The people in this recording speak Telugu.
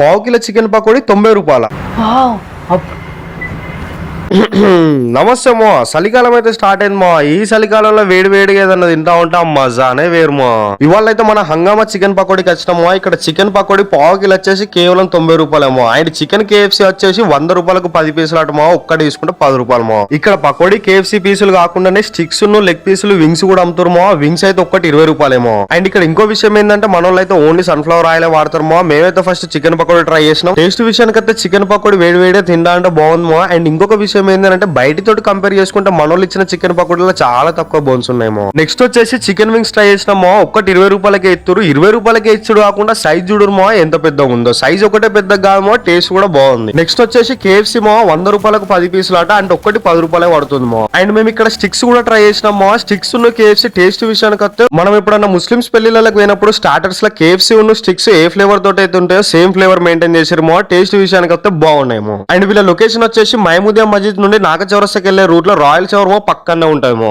పావు కిలో చికెన్ పకోడీ 90 రూపాయల. నమస్తే మో, చలికాలం అయితే స్టార్ట్ అయింది మా. ఈ చలికాలంలో వేడి వేడిగా ఏదన్నా తింటా ఉంటాం, మజానే వేరు మో. ఇవాళ అయితే మన హంగామా చికెన్ పకోడీకి వచ్చినామో. ఇక్కడ చికెన్ పకోడీ పావు కిలో వచ్చేసి కేవలం 90 రూపాయలేమో. అండ్ చికెన్ KFC వచ్చేసి 100 రూపాయలకు 10 పీసులు అటమో. ఒక్కటి తీసుకుంటే 10 రూపాయలమో. ఇక్కడ పకోడీ KFC పీసులు కాకుండానే స్టిక్స్ లెగ్ పీసులు వింగ్స్ కూడా అమ్ముతారు. వింగ్స్ అయితే ఒక్కటి 20 రూపాయలేమో. అండ్ ఇక్కడ ఇంకో విషయం ఏంటంటే మన వాళ్ళు అయితే ఓన్లీ సన్ఫ్లవర్ ఆయిల్ వాడతారు. మేమైతే ఫస్ట్ చికెన్ పకోడీ ట్రై చేసినాం. టేస్ట్ విషయానికి అయితే చికెన్ పకోడీ వేడి వేడిగా తింటా అంటే బాగుంది. అండ్ ఇంకొక విషయం ఏంటంటే బయటతో కంపేర్ చేసుకుంటే మనోళ్ళు ఇచ్చిన చికెన్ పకోడీలో చాలా తక్కువ బోన్స్ ఉన్నాయేమో. నెక్స్ట్ వచ్చేసి చికెన్ వింగ్స్ ట్రై చేసినామో. ఒక్కటి 20 రూపాయలకే ఇస్తారు. 20 రూపాయలకే ఇచ్చుడు కాకుండా సైజ్ చూడమో ఎంత పెద్దగా ఉందో. సైజ్ ఒకటే పెద్దగా కాదమో, టేస్ట్ కూడా బాగుంది. నెక్స్ట్ వచ్చేసి KFC 100 రూపాయలకు 10 పీసులు అట. అంటే ఒక్కటి 10 రూపాయలే పడుతుందో. అండ్ మేము ఇక్కడ స్టిక్స్ కూడా ట్రై చేసినామో. స్టిక్స్ ఉన్న KFC టేస్ట్ విషయానికి వస్తే మనం ఎప్పుడన్నా ముస్లిమ్స్ పెళ్లిళ్ళకి పోయినప్పుడు స్టార్టర్స్ లో KFC ఉన్న స్టిక్స్ ఏ ఫ్లేవర్ తోటి అయితే ఉంటాయో సేమ్ ఫ్లేవర్ మెయింటైన్ చేసారు. టేస్ట్ విషయానికి వస్తే బాగున్నాయేమో. అండ్ వీళ్ళ లొకేషన్ వచ్చేసి మహమూదియా మస్జిద్ నుండి నాగ చౌరస్తాకి వెళ్లే రూట్ లో రాయల్ చౌరమో పక్కనే ఉంటాయేమో.